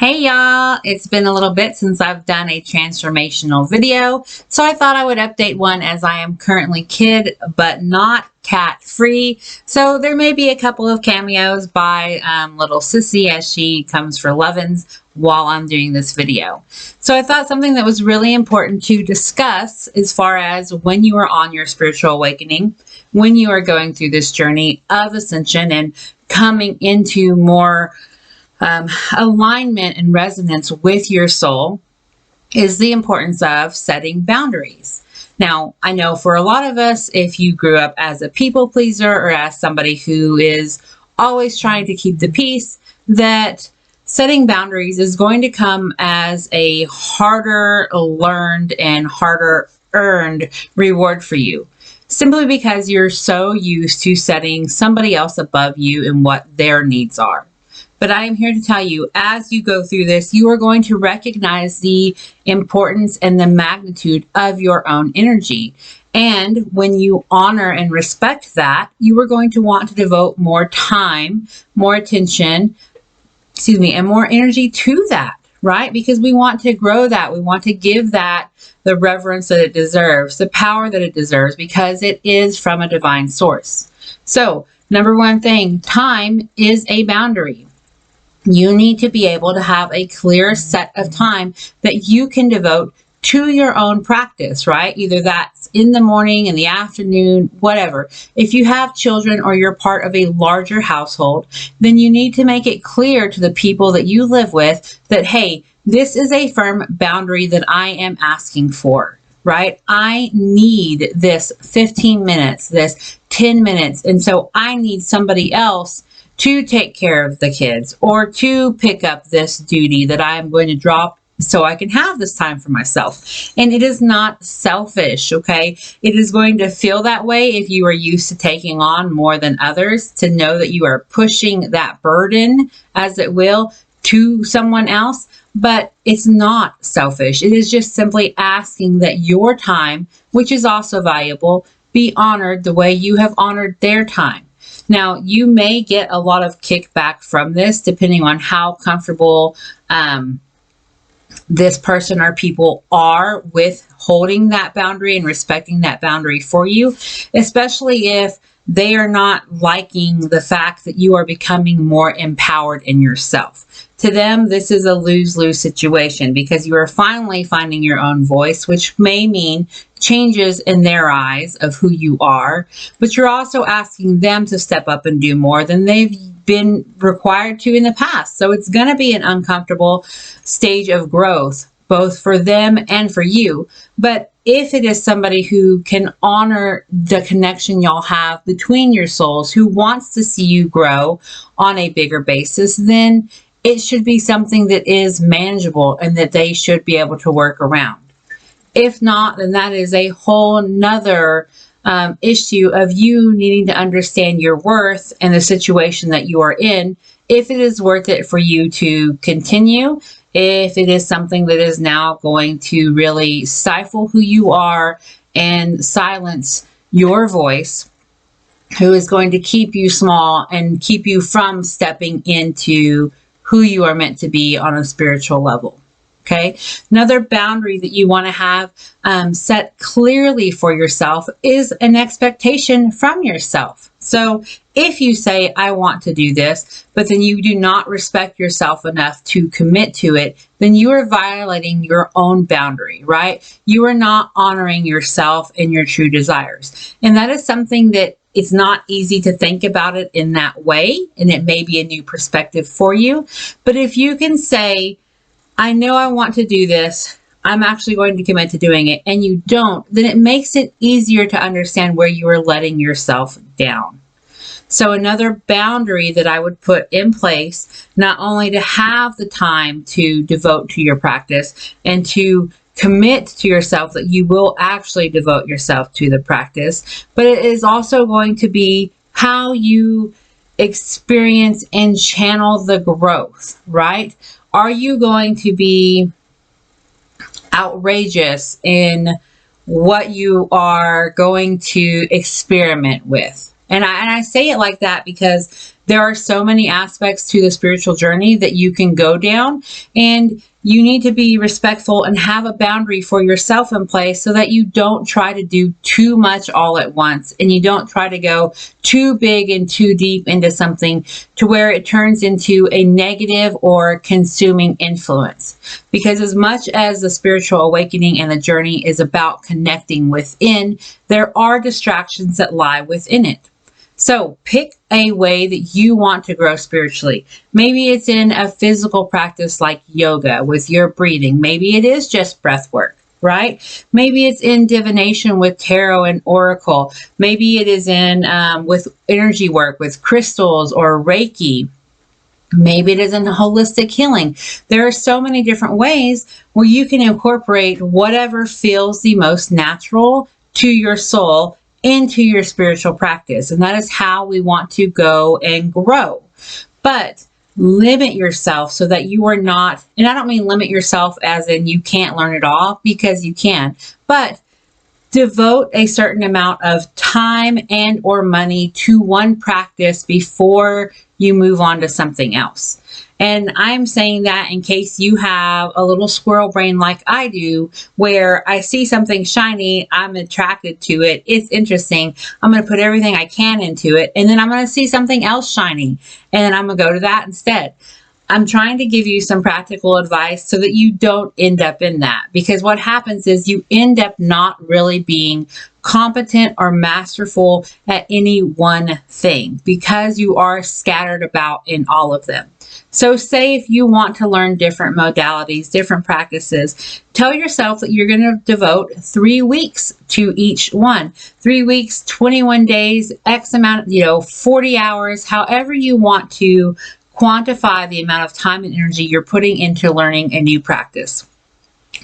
Hey y'all, it's been a little bit since I've done a transformational video, so I thought I would update one as I am currently kid but not cat free. So there may be a couple of cameos by little Sissy as she comes for lovin's while I'm doing this video. So I thought something that was really important to discuss as far as when you are on your spiritual awakening, when you are going through this journey of ascension and coming into more alignment and resonance with your soul, is the importance of setting boundaries. Now, I know for a lot of us, if you grew up as a people pleaser or as somebody who is always trying to keep the peace, that setting boundaries is going to come as a harder learned and harder earned reward for you, simply because you're so used to setting somebody else above you and what their needs are. But I am here to tell you, as you go through this, you are going to recognize the importance and the magnitude of your own energy. And when you honor and respect that, you are going to want to devote more time, more attention, and more energy to that, right? Because we want to grow that. We want to give that the reverence that it deserves, the power that it deserves, because it is from a divine source. So, number one thing, time is a boundary. You need to be able to have a clear set of time that you can devote to your own practice, right? Either that's in the morning, in the afternoon, whatever. If you have children or you're part of a larger household, then you need to make it clear to the people that you live with that, hey, this is a firm boundary that I am asking for, right? I need this 15 minutes, this 10 minutes. And so I need somebody else to take care of the kids or to pick up this duty that I'm going to drop so I can have this time for myself. And it is not selfish, okay? It is going to feel that way if you are used to taking on more than others, to know that you are pushing that burden, as it will, to someone else. But it's not selfish. It is just simply asking that your time, which is also valuable, be honored the way you have honored their time. Now, you may get a lot of kickback from this, depending on how comfortable this person or people are with holding that boundary and respecting that boundary for you, especially if they are not liking the fact that you are becoming more empowered in yourself. To them, this is a lose-lose situation because you are finally finding your own voice, which may mean changes in their eyes of who you are, but you're also asking them to step up and do more than they've been required to in the past. So it's going to be an uncomfortable stage of growth, both for them and for you. But if it is somebody who can honor the connection y'all have between your souls, who wants to see you grow on a bigger basis, then it should be something that is manageable and that they should be able to work around. If not, then that is a whole nother issue of you needing to understand your worth and the situation that you are in, if it is worth it for you to continue, if it is something that is now going to really stifle who you are and silence your voice, who is going to keep you small and keep you from stepping into who you are meant to be on a spiritual level. Okay. Another boundary that you want to have set clearly for yourself is an expectation from yourself. So if you say, I want to do this, but then you do not respect yourself enough to commit to it, then you are violating your own boundary, right? You are not honoring yourself and your true desires. And that is something that it's not easy to think about it in that way. And it may be a new perspective for you. But if you can say, I know I want to do this, I'm actually going to commit to doing it, and you don't, then it makes it easier to understand where you are letting yourself down. So another boundary that I would put in place, not only to have the time to devote to your practice and to commit to yourself that you will actually devote yourself to the practice, but it is also going to be how you experience and channel the growth, right? Are you going to be outrageous in what you are going to experiment with? And I say it like that because There are so many aspects to the spiritual journey that you can go down, and you need to be respectful and have a boundary for yourself in place so that you don't try to do too much all at once, and you don't try to go too big and too deep into something to where it turns into a negative or consuming influence. Because as much as the spiritual awakening and the journey is about connecting within, there are distractions that lie within it. So pick a way that you want to grow spiritually. Maybe it's in a physical practice like yoga with your breathing. Maybe it is just breath work, right? Maybe it's in divination with tarot and oracle. Maybe it is in with energy work with crystals or Reiki. Maybe it is in holistic healing. There are so many different ways where you can incorporate whatever feels the most natural to your soul into your spiritual practice. And that is how we want to go and grow. But limit yourself so that you are not, and I don't mean limit yourself as in you can't learn it all, because you can, but devote a certain amount of time and or money to one practice before you move on to something else. And I'm saying that in case you have a little squirrel brain like I do, where I see something shiny, I'm attracted to it, it's interesting, I'm going to put everything I can into it, and then I'm going to see something else shiny, and then I'm going to go to that instead. I'm trying to give you some practical advice so that you don't end up in that, because what happens is you end up not really being competent or masterful at any one thing because you are scattered about in all of them. So say if you want to learn different modalities, different practices, tell yourself that you're going to devote 3 weeks to each one. 3 weeks, 21 days, X amount, 40 hours, however you want to quantify the amount of time and energy you're putting into learning a new practice.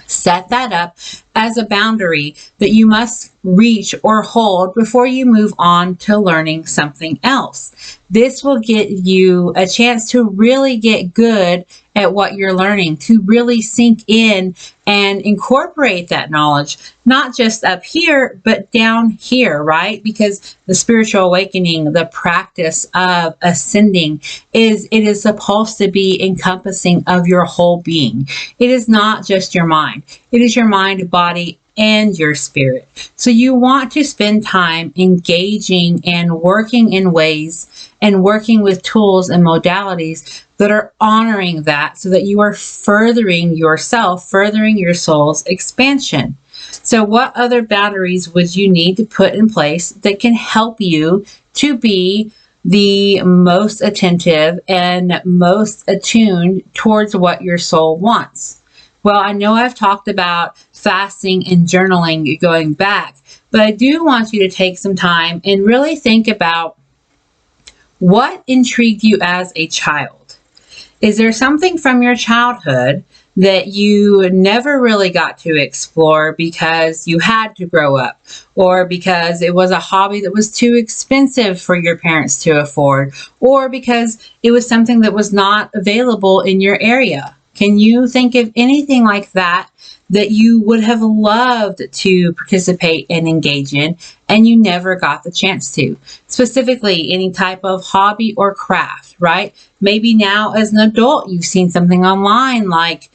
Set that up as a boundary that you must reach or hold before you move on to learning something else. This will get you a chance to really get good at what you're learning, to really sink in and incorporate that knowledge, not just up here, but down here, right? Because the spiritual awakening, the practice of ascending, it is supposed to be encompassing of your whole being. It is not just your mind. It is your mind, body, and your spirit. So you want to spend time engaging and working in ways and working with tools and modalities that are honoring that, so that you are furthering yourself, furthering your soul's expansion. So what other boundaries would you need to put in place that can help you to be the most attentive and most attuned towards what your soul wants? Well, I know I've talked about fasting and journaling going back, but I do want you to take some time and really think about what intrigued you as a child. Is there something from your childhood that you never really got to explore because you had to grow up, or because it was a hobby that was too expensive for your parents to afford, or because it was something that was not available in your area? Can you think of anything like that that you would have loved to participate and engage in and you never got the chance to? Specifically, any type of hobby or craft, right? Maybe now as an adult, you've seen something online like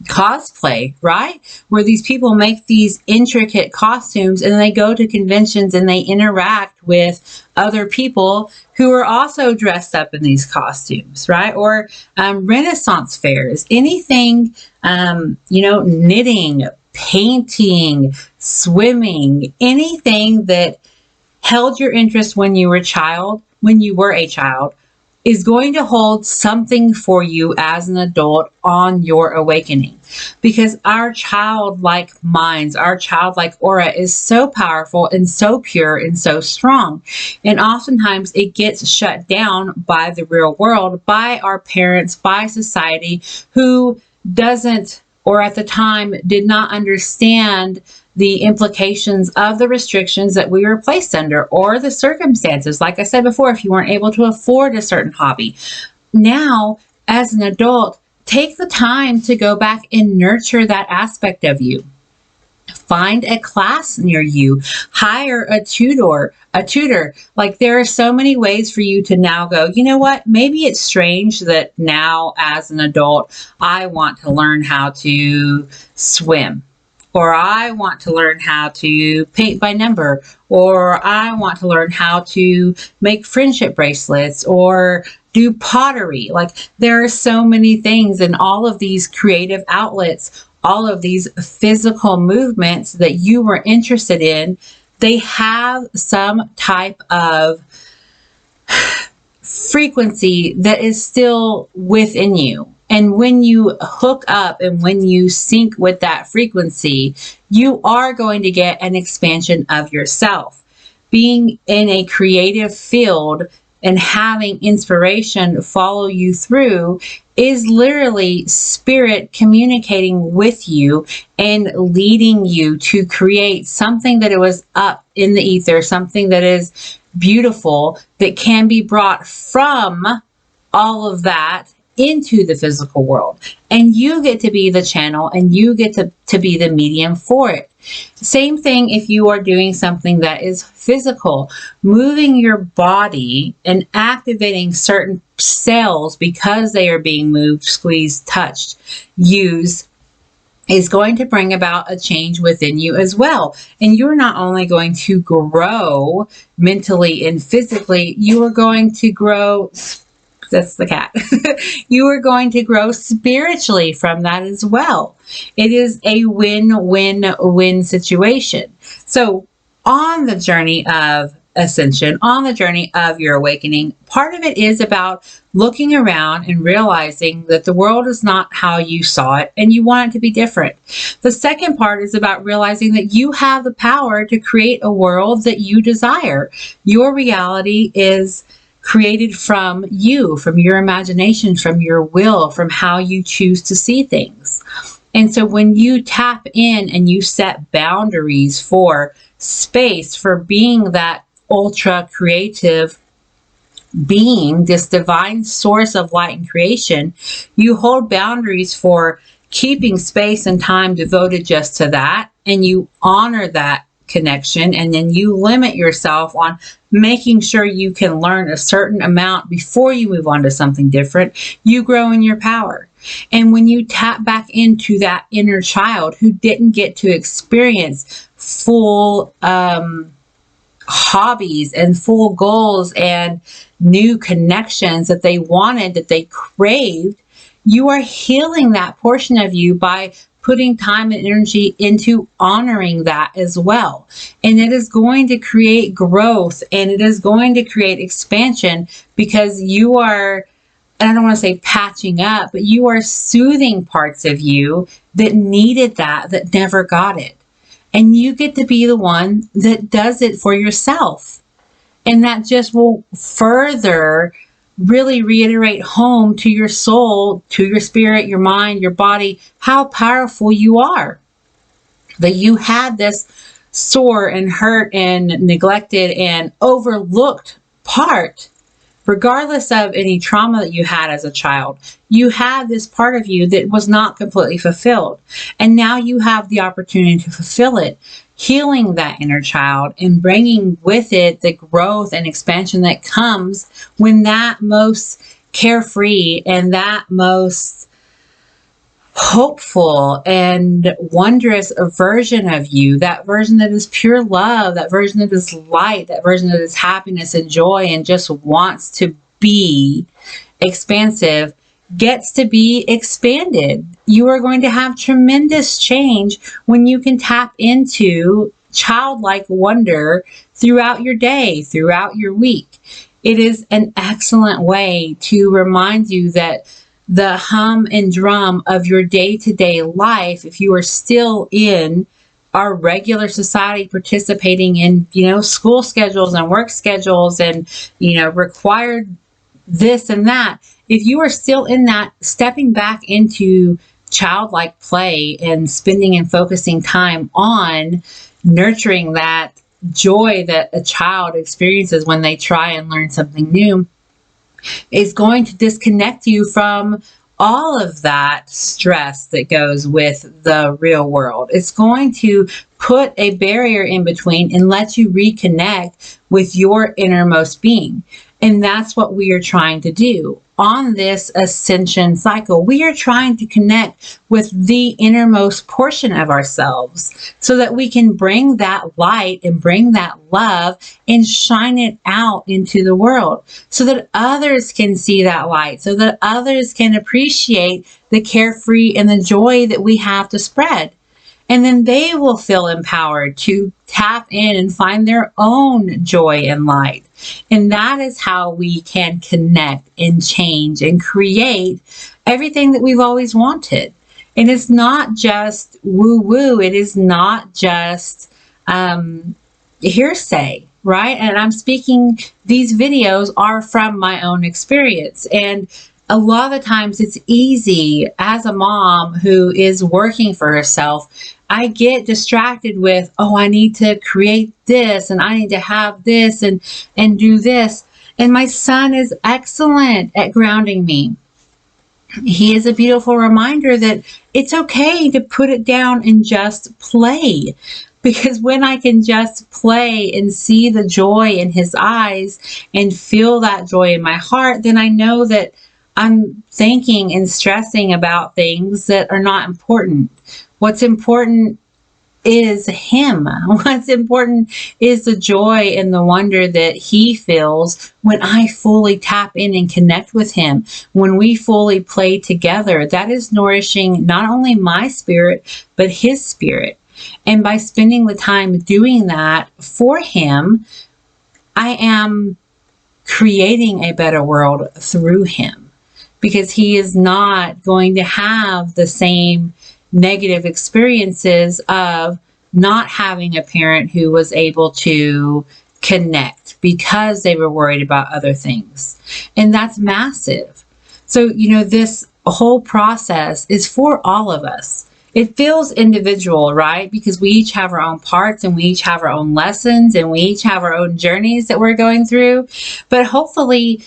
cosplay, right? Where these people make these intricate costumes and they go to conventions and they interact with other people who are also dressed up in these costumes, right? Or Renaissance fairs, anything, knitting, painting, swimming, anything that held your interest when you were a child, is going to hold something for you as an adult on your awakening. Because our childlike minds, our childlike aura is so powerful and so pure and so strong. And oftentimes it gets shut down by the real world, by our parents, by society, who doesn't, or at the time did not understand the implications of the restrictions that we were placed under, or the circumstances. Like I said before, if you weren't able to afford a certain hobby. Now, as an adult, take the time to go back and nurture that aspect of you. Find a class near you, hire a tutor. Like, there are so many ways for you to now go, you know what? Maybe it's strange that now as an adult, I want to learn how to swim, or I want to learn how to paint by number, or I want to learn how to make friendship bracelets or do pottery. Like, there are so many things, and all of these creative outlets, all of these physical movements that you were interested in, they have some type of frequency that is still within you. And when you hook up and when you sync with that frequency, you are going to get an expansion of yourself. Being in a creative field and having inspiration follow you through is literally spirit communicating with you and leading you to create something that it was up in the ether, something that is beautiful, that can be brought from all of that into the physical world. And you get to be the channel, and you get to be the medium for it. Same thing if you are doing something that is physical, moving your body and activating certain cells because they are being moved, squeezed, touched, used, is going to bring about a change within you as well. And you're not only going to grow mentally and physically, you are going to grow, that's the cat, you are going to grow spiritually from that as well. It is a win-win-win situation. So on the journey of ascension, on the journey of your awakening, part of it is about looking around and realizing that the world is not how you saw it and you want it to be different. The second part is about realizing that you have the power to create a world that you desire. Your reality is created from you, from your imagination, from your will, from how you choose to see things. And so when you tap in and you set boundaries for space, for being that ultra creative being, this divine source of light and creation, you hold boundaries for keeping space and time devoted just to that, and you honor that connection, and then you limit yourself on making sure you can learn a certain amount before you move on to something different. You grow in your power. And when you tap back into that inner child who didn't get to experience full hobbies and full goals and new connections that they wanted, that they craved, you are healing that portion of you by putting time and energy into honoring that as well. And it is going to create growth, and it is going to create expansion, because you are, I don't want to say patching up, but you are soothing parts of you that needed that never got it. And you get to be the one that does it for yourself. And that just will further really reiterate home to your soul, to your spirit, your mind, your body, how powerful you are. That you had this sore and hurt and neglected and overlooked part, regardless of any trauma that you had as a child. You had this part of you that was not completely fulfilled. And now you have the opportunity to fulfill it, healing that inner child and bringing with it the growth and expansion that comes when that most carefree and that most hopeful and wondrous version of you, that version that is pure love, that version that is light, that version that is happiness and joy and just wants to be expansive, gets to be expanded. You are going to have tremendous change when you can tap into childlike wonder throughout your day, throughout your week. It is an excellent way to remind you that the hum and drum of your day-to-day life, if you are still in our regular society, participating in, school schedules and work schedules and, required this and that, if you are still in that, stepping back into childlike play and spending and focusing time on nurturing that joy that a child experiences when they try and learn something new, is going to disconnect you from all of that stress that goes with the real world. It's going to put a barrier in between and let you reconnect with your innermost being. And that's what we are trying to do on this ascension cycle. We are trying to connect with the innermost portion of ourselves so that we can bring that light and bring that love and shine it out into the world so that others can see that light, so that others can appreciate the carefree and the joy that we have to spread. And then they will feel empowered to tap in and find their own joy and light. And that is how we can connect and change and create everything that we've always wanted. And it's not just woo-woo. It is not just hearsay, right? And I'm speaking, these videos are from my own experience. And a lot of the times it's easy as a mom who is working for herself. I get distracted with, oh, I need to create this and I need to have this and do this. And my son is excellent at grounding me. He is a beautiful reminder that it's okay to put it down and just play. Because when I can just play and see the joy in his eyes and feel that joy in my heart, then I know that I'm thinking and stressing about things that are not important. What's important is him. What's important is the joy and the wonder that he feels when I fully tap in and connect with him. When we fully play together, that is nourishing not only my spirit, but his spirit. And by spending the time doing that for him, I am creating a better world through him. Because he is not going to have the same negative experiences of not having a parent who was able to connect because they were worried about other things. And that's massive. So, this whole process is for all of us. It feels individual, right? Because we each have our own parts and we each have our own lessons and we each have our own journeys that we're going through. But hopefully,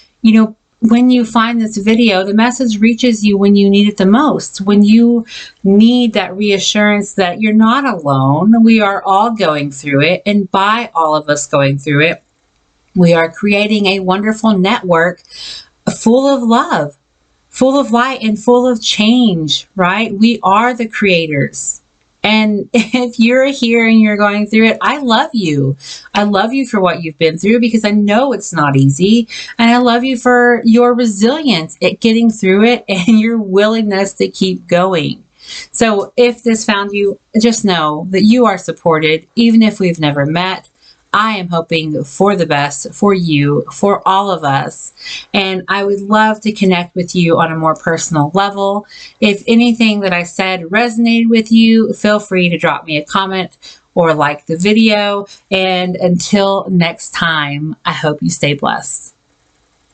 when you find this video, the message reaches you when you need it the most, when you need that reassurance that you're not alone. We are all going through it. And by all of us going through it, we are creating a wonderful network full of love, full of light, and full of change, right? We are the creators. And if you're here and you're going through it, I love you. I love you for what you've been through because I know it's not easy. And I love you for your resilience at getting through it and your willingness to keep going. So if this found you, just know that you are supported, even if we've never met. I am hoping for the best for you, for all of us. And I would love to connect with you on a more personal level. If anything that I said resonated with you, feel free to drop me a comment or like the video. And until next time, I hope you stay blessed.